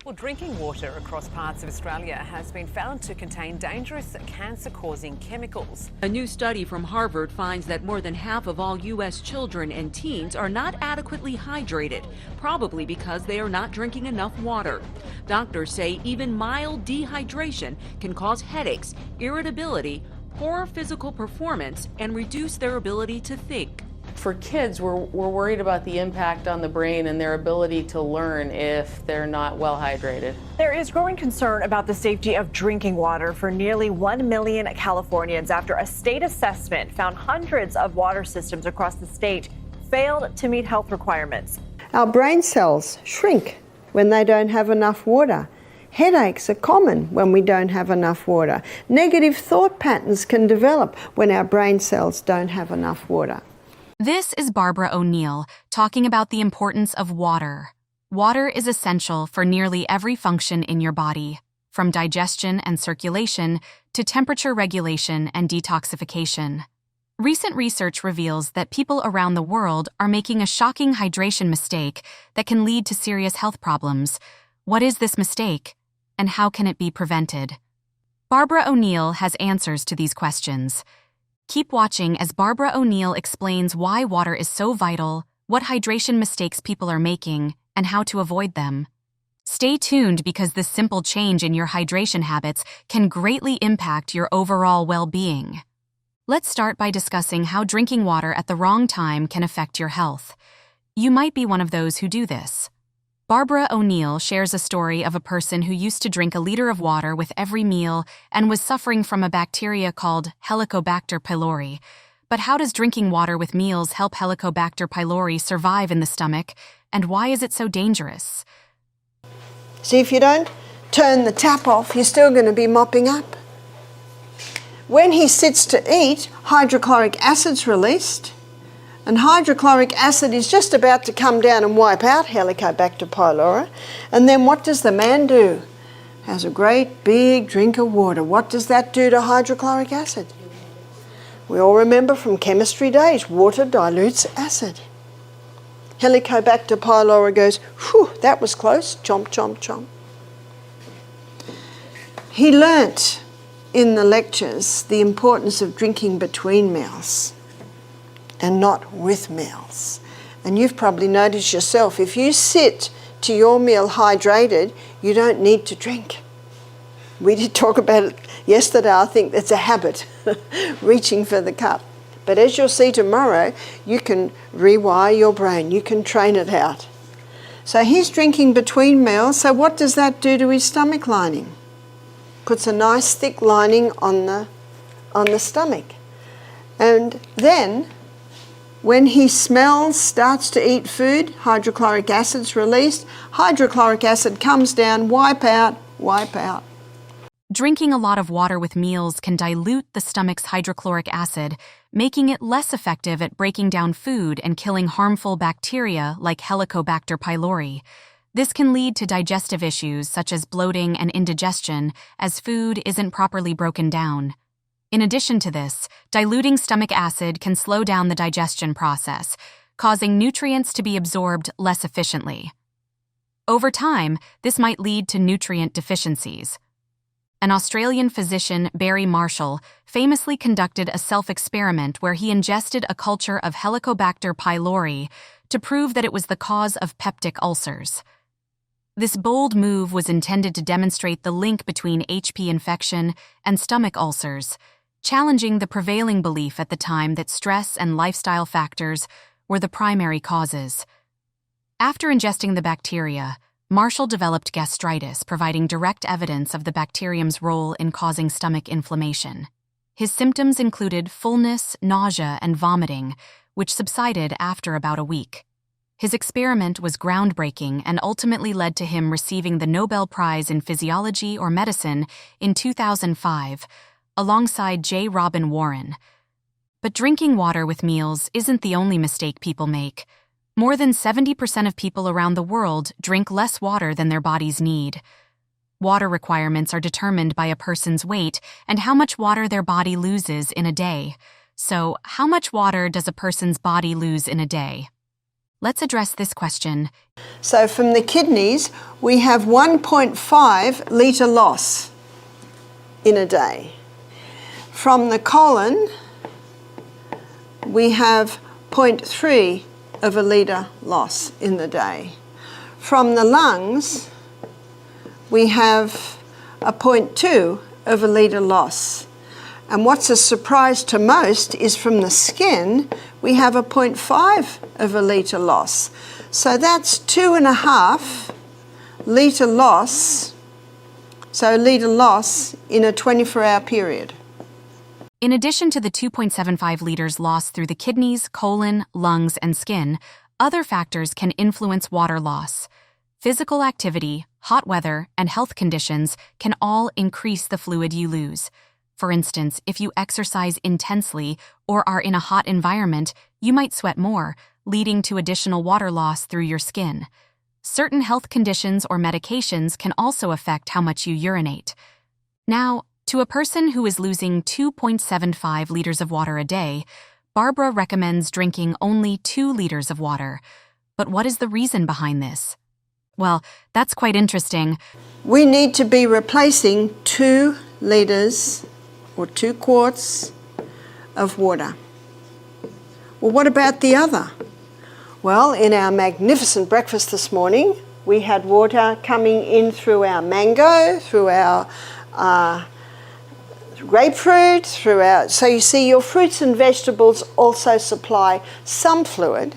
Well, drinking water across parts of Australia has been found to contain dangerous cancer-causing chemicals. A new study from Harvard finds that more than half of all U.S. children and teens are not adequately hydrated, probably because they are not drinking enough water. Doctors say even mild dehydration can cause headaches, irritability, poor physical performance, and reduce their ability to think. For kids, we're worried about the impact on the brain and their ability to learn if they're not well hydrated. There is growing concern about the safety of drinking water for nearly 1 million Californians after a state assessment found hundreds of water systems across the state failed to meet health requirements. Our brain cells shrink when they don't have enough water. Headaches are common when we don't have enough water. Negative thought patterns can develop when our brain cells don't have enough water. This is Barbara O'Neill talking about the importance of water. Water is essential for nearly every function in your body, from digestion and circulation to temperature regulation and detoxification. Recent research reveals that people around the world are making a shocking hydration mistake that can lead to serious health problems. What is this mistake, and how can it be prevented? Barbara O'Neill has answers to these questions. Keep watching as Barbara O'Neill explains why water is so vital, what hydration mistakes people are making, and how to avoid them. Stay tuned because this simple change in your hydration habits can greatly impact your overall well-being. Let's start by discussing how drinking water at the wrong time can affect your health. You might be one of those who do this. Barbara O'Neill shares a story of a person who used to drink a liter of water with every meal and was suffering from a bacteria called Helicobacter pylori. But how does drinking water with meals help Helicobacter pylori survive in the stomach, and why is it so dangerous? See, if you don't turn the tap off, you're still going to be mopping up. When he sits to eat, hydrochloric acid's released. And hydrochloric acid is just about to come down and wipe out Helicobacter pylori. And then what does the man do? Has a great big drink of water. What does that do to hydrochloric acid? We all remember from chemistry days, water dilutes acid. Helicobacter pylori goes, whew, that was close, chomp, chomp, chomp. He learnt in the lectures the importance of drinking between meals and not with meals. And you've probably noticed yourself, if you sit to your meal hydrated, you don't need to drink. We did talk about it yesterday. I think it's a habit, reaching for the cup. But as you'll see tomorrow, you can rewire your brain, you can train it out. So he's drinking between meals, so what does that do to his stomach lining? Puts a nice thick lining on the stomach. And then when he smells, starts to eat food, hydrochloric acid's released, hydrochloric acid comes down, wipe out, wipe out. Drinking a lot of water with meals can dilute the stomach's hydrochloric acid, making it less effective at breaking down food and killing harmful bacteria like Helicobacter pylori. This can lead to digestive issues such as bloating and indigestion, as food isn't properly broken down. In addition to this, diluting stomach acid can slow down the digestion process, causing nutrients to be absorbed less efficiently. Over time, this might lead to nutrient deficiencies. An Australian physician, Barry Marshall, famously conducted a self-experiment where he ingested a culture of Helicobacter pylori to prove that it was the cause of peptic ulcers. This bold move was intended to demonstrate the link between HP infection and stomach ulcers, challenging the prevailing belief at the time that stress and lifestyle factors were the primary causes. After ingesting the bacteria, Marshall developed gastritis, providing direct evidence of the bacterium's role in causing stomach inflammation. His symptoms included fullness, nausea, and vomiting, which subsided after about a week. His experiment was groundbreaking and ultimately led to him receiving the Nobel Prize in Physiology or Medicine in 2005, alongside J. Robin Warren. But drinking water with meals isn't the only mistake people make. More than 70% of people around the world drink less water than their bodies need. Water requirements are determined by a person's weight and how much water their body loses in a day. So, how much water does a person's body lose in a day? Let's address this question. So from the kidneys, we have 1.5 litre loss in a day. From the colon, we have 0.3 of a litre loss in the day. From the lungs, we have a 0.2 of a litre loss. And what's a surprise to most is from the skin, we have a 0.5 of a litre loss. So that's 2.5 litre loss, so litre loss in a 24-hour period. In addition to the 2.75 liters lost through the kidneys, colon, lungs, and skin, other factors can influence water loss. Physical activity, hot weather, and health conditions can all increase the fluid you lose. For instance, if you exercise intensely or are in a hot environment, you might sweat more, leading to additional water loss through your skin. Certain health conditions or medications can also affect how much you urinate. Now, to a person who is losing 2.75 liters of water a day, Barbara recommends drinking only 2 liters of water. But what is the reason behind this? Well, that's quite interesting. We need to be replacing 2 litres or 2 quarts of water. Well, what about the other? Well, in our magnificent breakfast this morning, we had water coming in through our mango, through our grapefruit, so you see your fruits and vegetables also supply some fluid,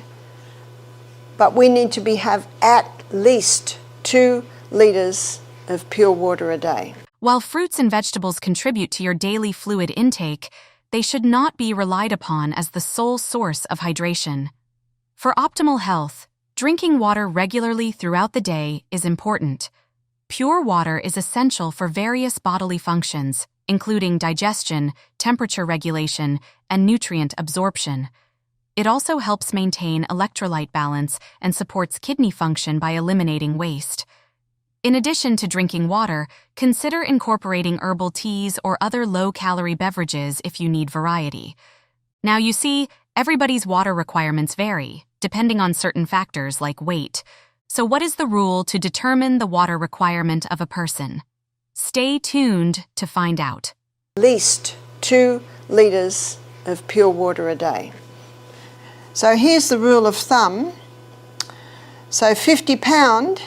but we need to have at least 2 litres of pure water a day. While fruits and vegetables contribute to your daily fluid intake, they should not be relied upon as the sole source of hydration. For optimal health, drinking water regularly throughout the day is important. Pure water is essential for various bodily functions, including digestion, temperature regulation, and nutrient absorption. It also helps maintain electrolyte balance and supports kidney function by eliminating waste. In addition to drinking water, consider incorporating herbal teas or other low-calorie beverages if you need variety. Now you see, everybody's water requirements vary, depending on certain factors like weight. So what is the rule to determine the water requirement of a person? Stay tuned to find out. At least 2 litres of pure water a day. So here's the rule of thumb. So 50 pound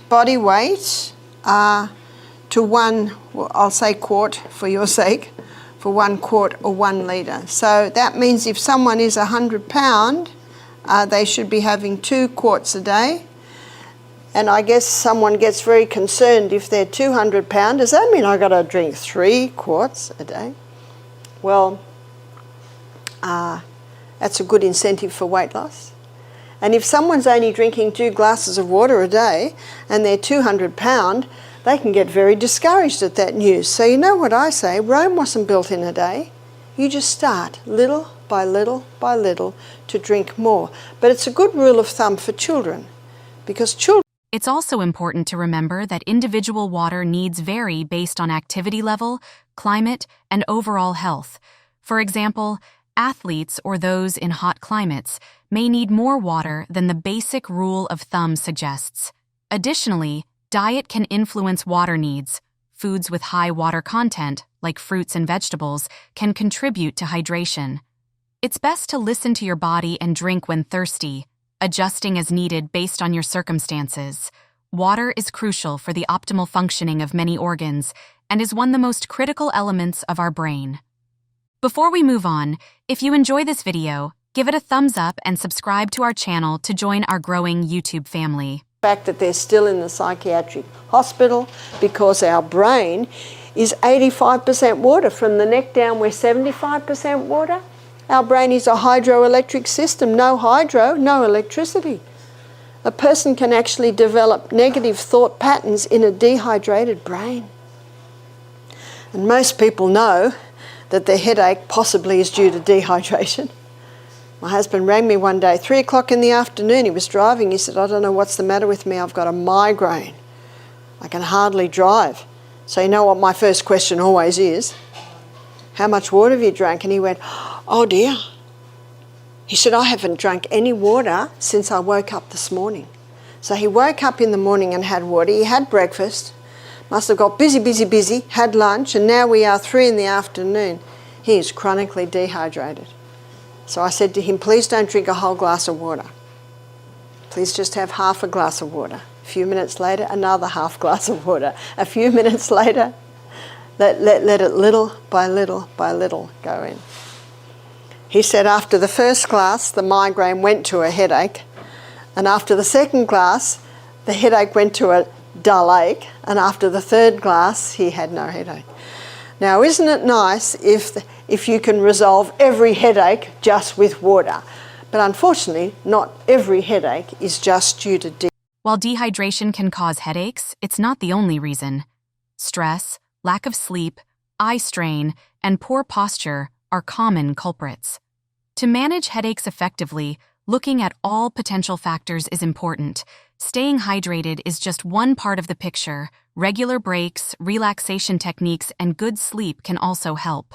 body weight to 1, well, I'll say quart for your sake, for 1 quart or 1 litre. So that means if someone is 100 pound, they should be having 2 quarts a day. And I guess someone gets very concerned if they're 200 pound. Does that mean I've got to drink 3 quarts a day? Well, that's a good incentive for weight loss. And if someone's only drinking 2 glasses of water a day and they're 200 pound, they can get very discouraged at that news. So you know what I say, Rome wasn't built in a day. You just start little by little by little to drink more. But it's a good rule of thumb for children, because children... It's also important to remember that individual water needs vary based on activity level, climate, and overall health. For example, athletes or those in hot climates may need more water than the basic rule of thumb suggests. Additionally, diet can influence water needs. Foods with high water content, like fruits and vegetables, can contribute to hydration. It's best to listen to your body and drink when thirsty, adjusting as needed based on your circumstances. Water is crucial for the optimal functioning of many organs and is one of the most critical elements of our brain. Before we move on, if you enjoy this video, give it a thumbs up and subscribe to our channel to join our growing YouTube family. The fact that they're still in the psychiatric hospital because our brain is 85% water. From the neck down, we're 75% water. Our brain is a hydroelectric system. No hydro, no electricity. A person can actually develop negative thought patterns in a dehydrated brain. And most people know that their headache possibly is due to dehydration. My husband rang me one day, 3 o'clock in the afternoon. He was driving. He said, I don't know what's the matter with me. I've got a migraine. I can hardly drive. So you know what my first question always is? How much water have you drank? And he went, oh dear. He said, I haven't drunk any water since I woke up this morning. So he woke up in the morning and had water. He had breakfast, must have got busy, had lunch, and now we are 3 in the afternoon. He is chronically dehydrated. So I said to him, please don't drink a whole glass of water. Please just have half a glass of water. A few minutes later, another half glass of water. A few minutes later, let it little by little go in. He said after the first glass, the migraine went to a headache, and after the second glass, the headache went to a dull ache, and after the third glass, he had no headache. Now, isn't it nice if you can resolve every headache just with water? But unfortunately, not every headache is just due to dehydration. While dehydration can cause headaches, it's not the only reason. Stress, lack of sleep, eye strain, and poor posture are common culprits. To manage headaches effectively, looking at all potential factors is important. Staying hydrated is just one part of the picture. Regular breaks, relaxation techniques, and good sleep can also help.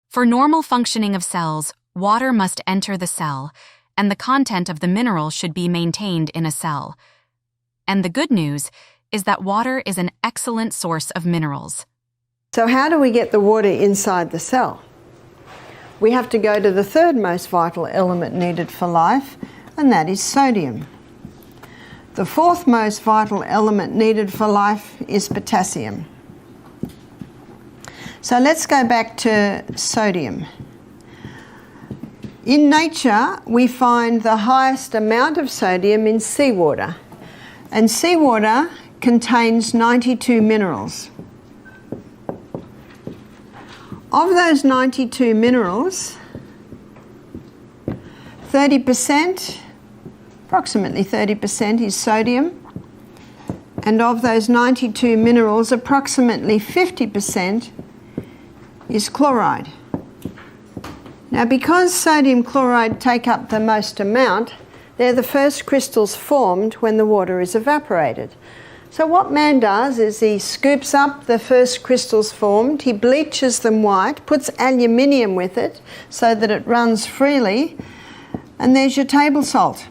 For normal functioning of cells, water must enter the cell, and the content of the mineral should be maintained in a cell. And the good news is that water is an excellent source of minerals. So how do we get the water inside the cell? We have to go to the third most vital element needed for life, and that is sodium. The fourth most vital element needed for life is potassium. So let's go back to sodium. In nature, we find the highest amount of sodium in seawater, and seawater contains 92 minerals. Of those 92 minerals, approximately 30% is sodium, and of those 92 minerals, approximately 50% is chloride. Now, because sodium chloride take up the most amount, they're the first crystals formed when the water is evaporated. So what man does is he scoops up the first crystals formed, he bleaches them white, puts aluminium with it so that it runs freely, and there's your table salt.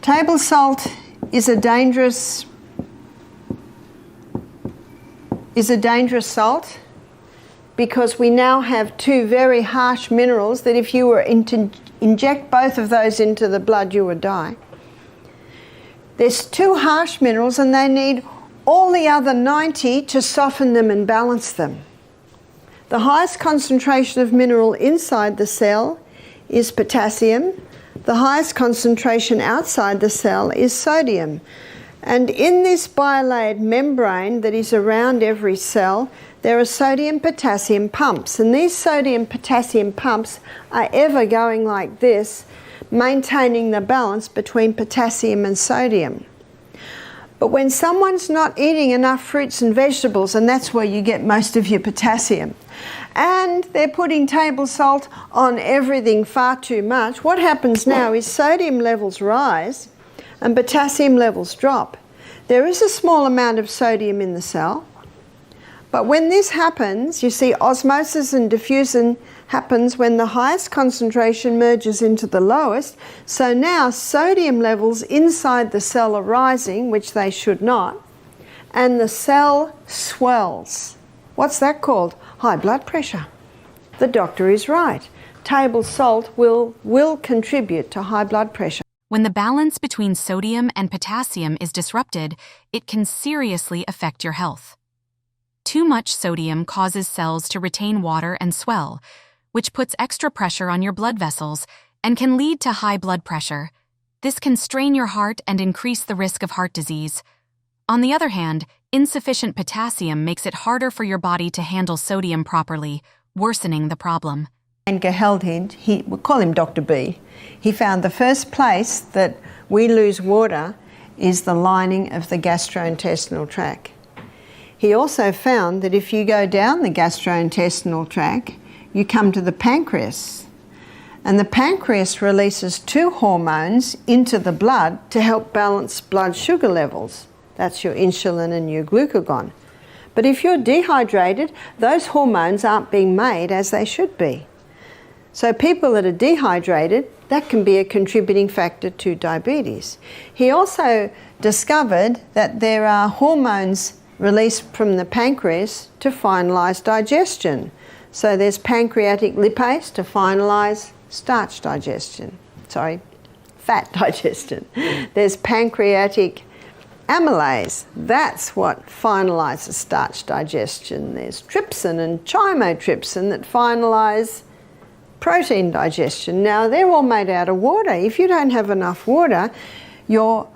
Table salt is a dangerous salt because we now have two very harsh minerals that if you were to inject both of those into the blood, you would die. There's two harsh minerals and they need all the other 90 to soften them and balance them. The highest concentration of mineral inside the cell is potassium. The highest concentration outside the cell is sodium. And in this bilayered membrane that is around every cell, there are sodium-potassium pumps. And these sodium-potassium pumps are ever going like this, maintaining the balance between potassium and sodium. But when someone's not eating enough fruits and vegetables, and that's where you get most of your potassium, and they're putting table salt on everything far too much, what happens now is sodium levels rise and potassium levels drop. There is a small amount of sodium in the cell, but when this happens, you see osmosis and diffusion happens when the highest concentration merges into the lowest. So now sodium levels inside the cell are rising, which they should not, and the cell swells. What's that called? High blood pressure. The doctor is right. Table salt will contribute to high blood pressure. When the balance between sodium and potassium is disrupted, it can seriously affect your health. Too much sodium causes cells to retain water and swell, which puts extra pressure on your blood vessels and can lead to high blood pressure. This can strain your heart and increase the risk of heart disease. On the other hand, insufficient potassium makes it harder for your body to handle sodium properly, worsening the problem. And Geheldind, we call him Dr. B, he found the first place that we lose water is the lining of the gastrointestinal tract. He also found that if you go down the gastrointestinal tract, you come to the pancreas. And the pancreas releases two hormones into the blood to help balance blood sugar levels. That's your insulin and your glucagon. But if you're dehydrated, those hormones aren't being made as they should be. So people that are dehydrated, that can be a contributing factor to diabetes. He also discovered that there are hormones released from the pancreas to finalise digestion. So there's pancreatic lipase to finalise starch digestion. Fat digestion. There's pancreatic amylase. That's what finalises starch digestion. There's trypsin and chymotrypsin that finalise protein digestion. Now, they're all made out of water. If you don't have enough water, your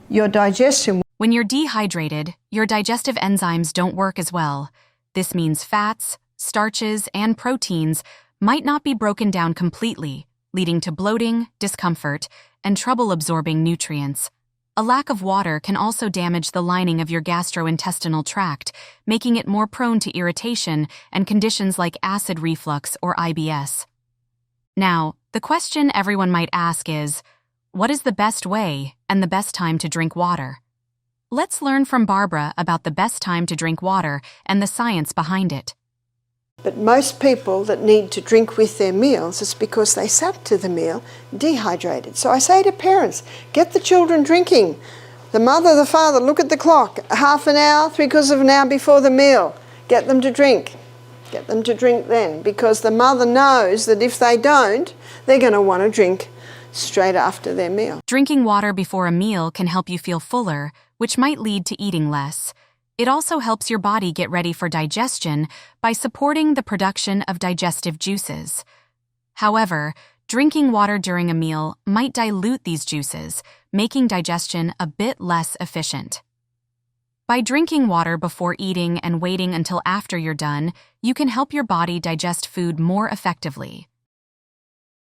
digestion... When you're dehydrated, your digestive enzymes don't work as well. This means fats, starches, and proteins might not be broken down completely, leading to bloating, discomfort, and trouble absorbing nutrients. A lack of water can also damage the lining of your gastrointestinal tract, making it more prone to irritation and conditions like acid reflux or IBS. Now, the question everyone might ask is, what is the best way and the best time to drink water? Let's learn from Barbara about the best time to drink water and the science behind it. But most people that need to drink with their meals is because they sat to the meal dehydrated. So I say to parents, get the children drinking. The mother, the father, look at the clock. Half an hour, 3/4 of an hour before the meal. Get them to drink. Get them to drink then, because the mother knows that if they don't, they're going to want to drink straight after their meal. Drinking water before a meal can help you feel fuller, which might lead to eating less. It also helps your body get ready for digestion by supporting the production of digestive juices. However, drinking water during a meal might dilute these juices, making digestion a bit less efficient. By drinking water before eating and waiting until after you're done, you can help your body digest food more effectively.